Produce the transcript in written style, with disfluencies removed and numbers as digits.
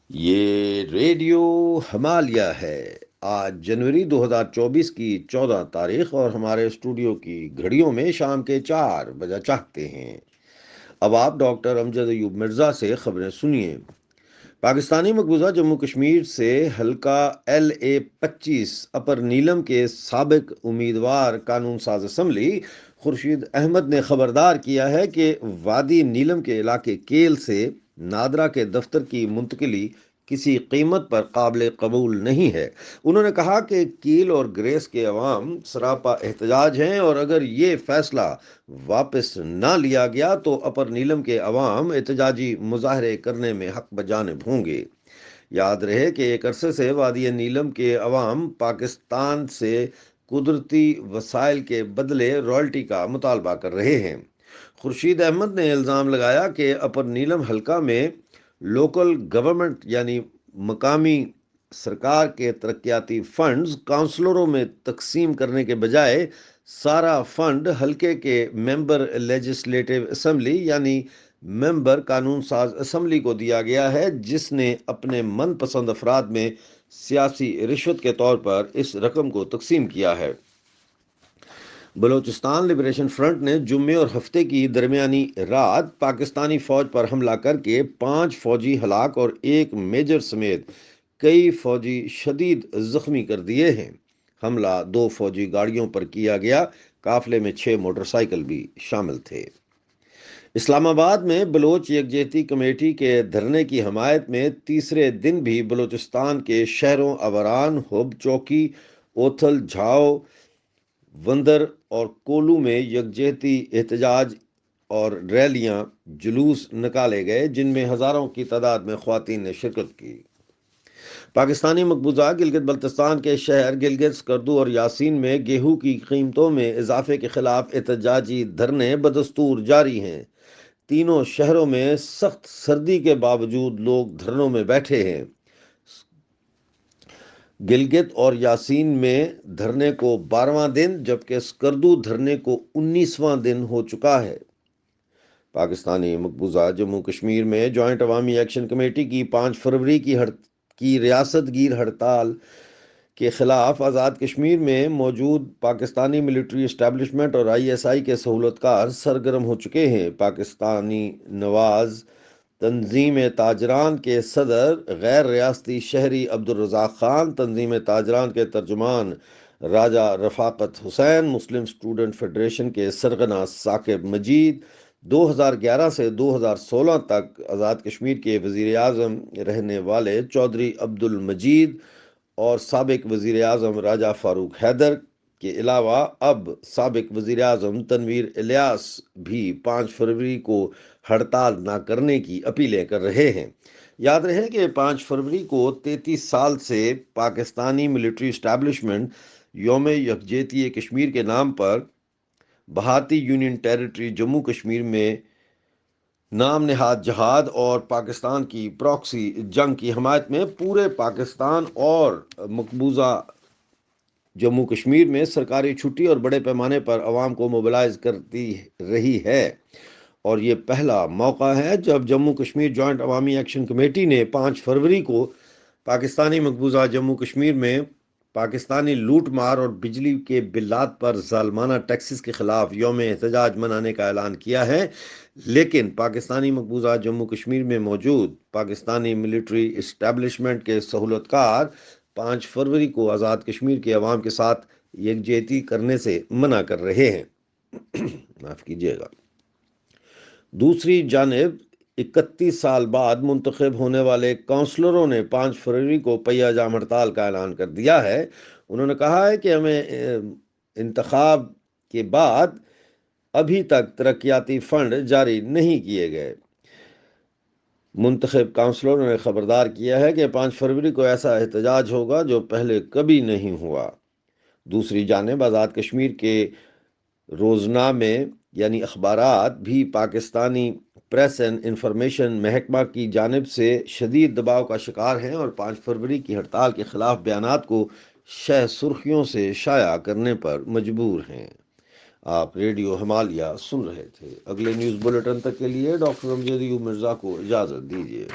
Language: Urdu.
یہ ریڈیو ہمالیہ ہے۔ آج جنوری 2024 کی 14 تاریخ اور ہمارے اسٹوڈیو کی گھڑیوں میں شام کے 4 بجا چاہتے ہیں۔ اب آپ ڈاکٹر امجد ایوب مرزا سے خبریں سنیے۔ پاکستانی مقبوضہ جموں کشمیر سے حلقہ LA-25 اپر نیلم کے سابق امیدوار قانون ساز اسمبلی خورشید احمد نے خبردار کیا ہے کہ وادی نیلم کے علاقے کیل سے نادرا کے دفتر کی منتقلی کسی قیمت پر قابل قبول نہیں ہے۔ انہوں نے کہا کہ کیل اور گریس کے عوام سراپا احتجاج ہیں اور اگر یہ فیصلہ واپس نہ لیا گیا تو اپر نیلم کے عوام احتجاجی مظاہرے کرنے میں حق بجانب ہوں گے۔ یاد رہے کہ ایک عرصے سے وادی نیلم کے عوام پاکستان سے قدرتی وسائل کے بدلے رائلٹی کا مطالبہ کر رہے ہیں۔ خورشید احمد نے الزام لگایا کہ اپر نیلم حلقہ میں لوکل گورنمنٹ یعنی مقامی سرکار کے ترقیاتی فنڈز کونسلروں میں تقسیم کرنے کے بجائے سارا فنڈ حلقے کے ممبر لیجسلیٹو اسمبلی یعنی ممبر قانون ساز اسمبلی کو دیا گیا ہے، جس نے اپنے من پسند افراد میں سیاسی رشوت کے طور پر اس رقم کو تقسیم کیا ہے۔ بلوچستان لبریشن فرنٹ نے جمعے اور ہفتے کی درمیانی رات پاکستانی فوج پر حملہ کر کے 5 فوجی ہلاک اور 1 میجر سمیت کئی فوجی شدید زخمی کر دیے ہیں۔ حملہ 2 فوجی گاڑیوں پر کیا گیا، قافلے میں 6 موٹر سائیکل بھی شامل تھے۔ اسلام آباد میں بلوچ یکجہتی کمیٹی کے دھرنے کی حمایت میں تیسرے دن بھی بلوچستان کے شہروں اوران، ہوب چوکی، اوتھل، جھاؤ، وندر اور کولو میں یکجہتی احتجاج اور ریلیاں جلوس نکالے گئے، جن میں ہزاروں کی تعداد میں خواتین نے شرکت کی۔ پاکستانی مقبوضہ گلگت بلتستان کے شہر گلگت، سکردو اور یاسین میں گیہوں کی قیمتوں میں اضافے کے خلاف احتجاجی دھرنے بدستور جاری ہیں۔ تینوں شہروں میں سخت سردی کے باوجود لوگ دھرنوں میں بیٹھے ہیں۔ گلگت اور یاسین میں دھرنے کو 12واں دن جبکہ سکردو دھرنے کو 19واں دن ہو چکا ہے۔ پاکستانی مقبوضہ جموں کشمیر میں جوائنٹ عوامی ایکشن کمیٹی کی 5 فروری کی ریاست گیر ہڑتال کے خلاف آزاد کشمیر میں موجود پاکستانی ملٹری اسٹیبلشمنٹ اور ISI کے سہولت کار سرگرم ہو چکے ہیں۔ پاکستانی نواز تنظیم تاجران کے صدر غیر ریاستی شہری عبدالرزاق خان، تنظیم تاجران کے ترجمان راجہ رفاقت حسین، مسلم اسٹوڈنٹ فیڈریشن کے سرغنہ ثاقب مجید 2011 سے 2016 تک آزاد کشمیر کے وزیر اعظم رہنے والے چودھری عبدالمجید اور سابق وزیر اعظم راجہ فاروق حیدر کے علاوہ اب سابق وزیر اعظم تنویر الیاس بھی 5 فروری کو ہڑتال نہ کرنے کی اپیلیں کر رہے ہیں۔ یاد رہے کہ 5 فروری کو 33 سال سے پاکستانی ملٹری اسٹیبلشمنٹ یوم یکجہتی کشمیر کے نام پر بھارتی یونین ٹیریٹری جموں کشمیر میں نام نہاد جہاد اور پاکستان کی پراکسی جنگ کی حمایت میں پورے پاکستان اور مقبوضہ جموں کشمیر میں سرکاری چھٹی اور بڑے پیمانے پر عوام کو موبلائز کرتی رہی ہے، اور یہ پہلا موقع ہے جب جموں کشمیر جوائنٹ عوامی ایکشن کمیٹی نے 5 فروری کو پاکستانی مقبوضہ جموں کشمیر میں پاکستانی لوٹ مار اور بجلی کے بلات پر ظالمانہ ٹیکسز کے خلاف یوم احتجاج منانے کا اعلان کیا ہے، لیکن پاکستانی مقبوضہ جموں کشمیر میں موجود پاکستانی ملٹری اسٹیبلشمنٹ کے سہولت کار 5 فروری کو آزاد کشمیر کے عوام کے ساتھ یکجہتی کرنے سے منع کر رہے ہیں۔ معاف کیجیے گا۔ دوسری جانب 31 سال بعد منتخب ہونے والے کونسلروں نے 5 فروری کو پہیہ جام ہڑتال کا اعلان کر دیا ہے۔ انہوں نے کہا ہے کہ ہمیں انتخاب کے بعد ابھی تک ترقیاتی فنڈ جاری نہیں کیے گئے۔ منتخب کونسلروں نے خبردار کیا ہے کہ 5 فروری کو ایسا احتجاج ہوگا جو پہلے کبھی نہیں ہوا۔ دوسری جانب آزاد کشمیر کے روزنامے یعنی اخبارات بھی پاکستانی پریس اینڈ انفارمیشن محکمہ کی جانب سے شدید دباؤ کا شکار ہیں اور 5 فروری کی ہڑتال کے خلاف بیانات کو شہ سرخیوں سے شائع کرنے پر مجبور ہیں۔ آپ ریڈیو ہمالیہ سن رہے تھے۔ اگلے نیوز بلیٹن تک کے لیے ڈاکٹر امجد ایوب مرزا کو اجازت دیجیے۔